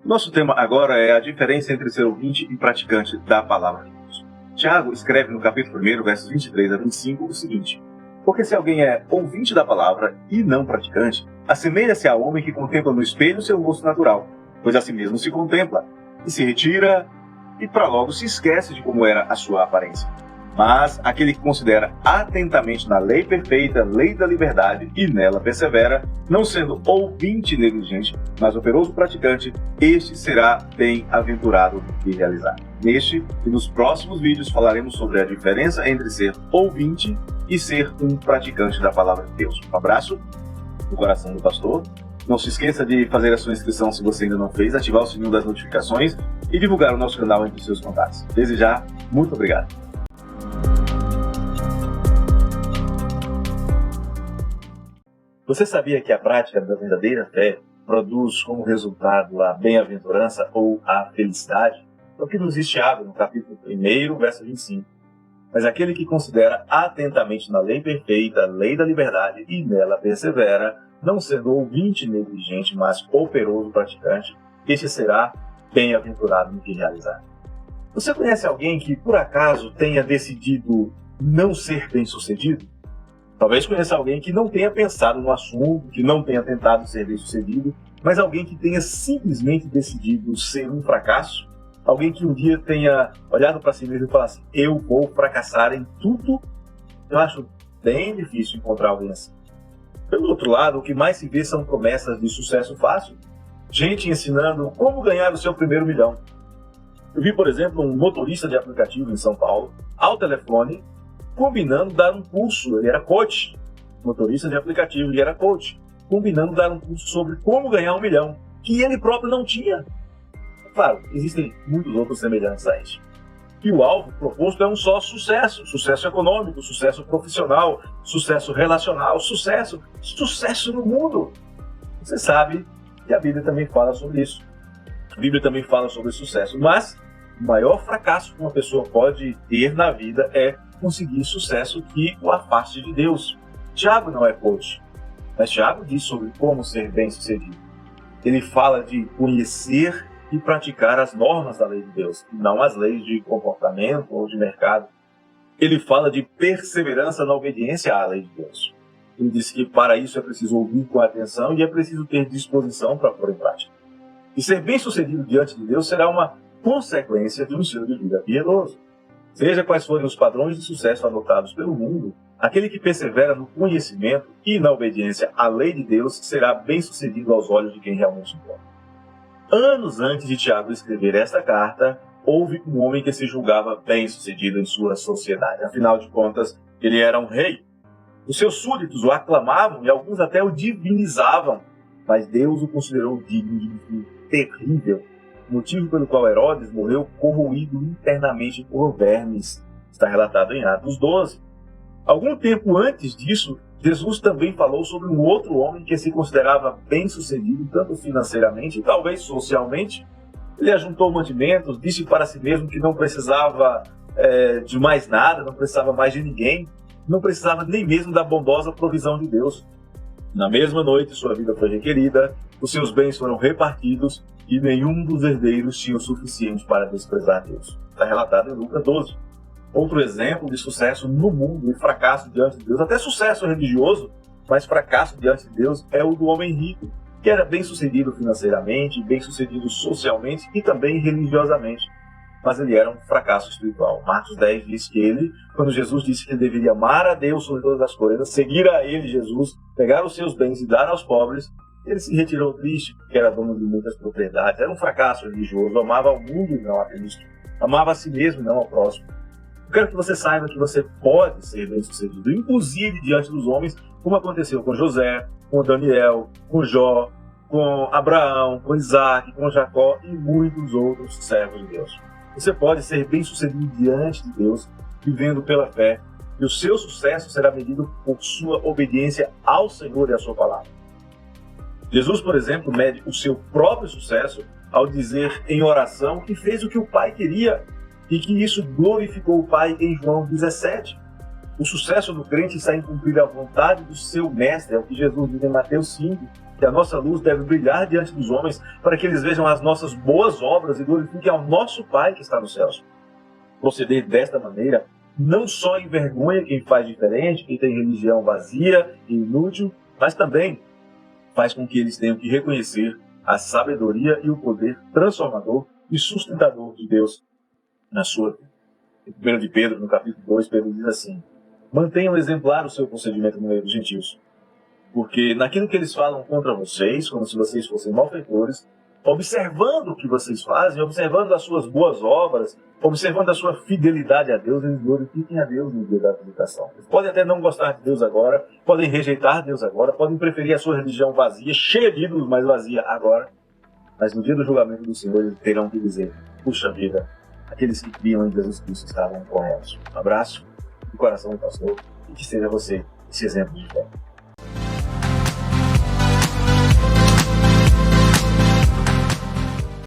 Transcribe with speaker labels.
Speaker 1: Nosso tema agora é a diferença entre ser ouvinte e praticante da palavra de Deus. Tiago escreve no capítulo 1, versos 23 a 25, o seguinte: porque se alguém é ouvinte da palavra e não praticante, assemelha-se ao homem que contempla no espelho seu rosto natural, pois a si mesmo se contempla, e se retira, e para logo se esquece de como era a sua aparência. Mas aquele que considera atentamente na lei perfeita, lei da liberdade, e nela persevera, não sendo ouvinte negligente, mas operoso praticante, este será bem-aventurado no que realizar. Neste e nos próximos vídeos falaremos sobre a diferença entre ser ouvinte e ser um praticante da palavra de Deus. Um abraço no coração do pastor. Não se esqueça de fazer a sua inscrição se você ainda não fez, ativar o sininho das notificações e divulgar o nosso canal entre seus contatos. Desde já, muito obrigado. Você sabia que a prática da verdadeira fé produz como resultado a bem-aventurança ou a felicidade? É o que nos diz Tiago no capítulo 1, verso 25. Mas aquele que considera atentamente na lei perfeita, lei da liberdade, e nela persevera, não sendo ouvinte negligente, mas operoso praticante, este será bem-aventurado no que realizar. Você conhece alguém que, por acaso, tenha decidido não ser bem-sucedido? Talvez conheça alguém que não tenha pensado no assunto, que não tenha tentado ser bem-sucedido, mas alguém que tenha simplesmente decidido ser um fracasso? Alguém que um dia tenha olhado para si mesmo e falado assim: eu vou fracassar em tudo? Eu acho bem difícil encontrar alguém assim. Pelo outro lado, o que mais se vê são promessas de sucesso fácil. Gente ensinando como ganhar o seu primeiro milhão. Eu vi, por exemplo, um motorista de aplicativo em São Paulo, ao telefone, combinando dar um curso. Ele era coach, motorista de aplicativo, ele era coach, combinando dar um curso sobre como ganhar 1 milhão, que ele próprio não tinha. Claro, existem muitos outros semelhantes a este. E o alvo proposto é um só sucesso: sucesso econômico, sucesso profissional, sucesso relacional, sucesso no mundo. Você sabe que a Bíblia também fala sobre isso. A Bíblia também fala sobre sucesso, mas o maior fracasso que uma pessoa pode ter na vida é conseguir sucesso que o afaste de Deus. Tiago não é coach, mas Tiago diz sobre como ser bem-sucedido. Ele fala de conhecer e praticar as normas da lei de Deus, não as leis de comportamento ou de mercado. Ele fala de perseverança na obediência à lei de Deus. Ele diz que para isso é preciso ouvir com atenção e é preciso ter disposição para pôr em prática. E ser bem-sucedido diante de Deus será uma consequência de um estilo de vida piedoso. Seja quais forem os padrões de sucesso adotados pelo mundo, aquele que persevera no conhecimento e na obediência à lei de Deus será bem-sucedido aos olhos de quem realmente importa. Anos antes de Tiago escrever esta carta, houve um homem que se julgava bem-sucedido em sua sociedade. Afinal de contas, ele era um rei. Os seus súditos o aclamavam e alguns até o divinizavam, mas Deus o considerou digno e terrível, motivo pelo qual Herodes morreu corroído internamente por vermes. Está relatado em Atos 12. Algum tempo antes disso, Jesus também falou sobre um outro homem que se considerava bem-sucedido, tanto financeiramente e talvez socialmente. Ele ajuntou mantimentos, disse para si mesmo que não precisava de mais nada, não precisava mais de ninguém, não precisava nem mesmo da bondosa provisão de Deus. Na mesma noite, sua vida foi requerida, os seus bens foram repartidos e nenhum dos herdeiros tinha o suficiente para desprezar Deus. Está relatado em Lucas 12. Outro exemplo de sucesso no mundo e fracasso diante de Deus, até sucesso religioso, mas fracasso diante de Deus, é o do homem rico, que era bem-sucedido financeiramente, bem-sucedido socialmente e também religiosamente. Mas ele era um fracasso espiritual. Marcos 10 diz que ele, quando Jesus disse que ele deveria amar a Deus sobre todas as coisas, seguir a ele, Jesus, pegar os seus bens e dar aos pobres, ele se retirou triste, porque era dono de muitas propriedades, era um fracasso religioso, amava ao mundo e não a Cristo, amava a si mesmo e não ao próximo. Eu quero que você saiba que você pode ser bem-sucedido, inclusive diante dos homens, como aconteceu com José, com Daniel, com Jó, com Abraão, com Isaac, com Jacó e muitos outros servos de Deus. Você pode ser bem-sucedido diante de Deus, vivendo pela fé, e o seu sucesso será medido por sua obediência ao Senhor e à sua palavra. Jesus, por exemplo, mede o seu próprio sucesso ao dizer em oração que fez o que o Pai queria e que isso glorificou o Pai em João 17. O sucesso do crente está em cumprir a vontade do seu mestre, é o que Jesus diz em Mateus 5, que a nossa luz deve brilhar diante dos homens para que eles vejam as nossas boas obras e glorifiquem ao nosso Pai que está nos céus. Proceder desta maneira não só envergonha quem faz diferente, quem tem religião vazia e inútil, mas também faz com que eles tenham que reconhecer a sabedoria e o poder transformador e sustentador de Deus na sua vida. Em 1 de Pedro, no capítulo 2, Pedro diz assim: mantenham exemplar o seu procedimento no meio dos gentios, porque naquilo que eles falam contra vocês, como se vocês fossem malfeitores, observando o que vocês fazem, observando as suas boas obras, observando a sua fidelidade a Deus, eles glorifiquem a Deus no dia da visitação. Eles podem até não gostar de Deus agora, podem rejeitar Deus agora, podem preferir a sua religião vazia, cheia de ídolos, mas vazia agora, mas no dia do julgamento do Senhor eles terão que dizer: puxa vida, aqueles que criam em Jesus Cristo estavam corretos. Um abraço do coração do pastor, e que seja você esse exemplo de fé.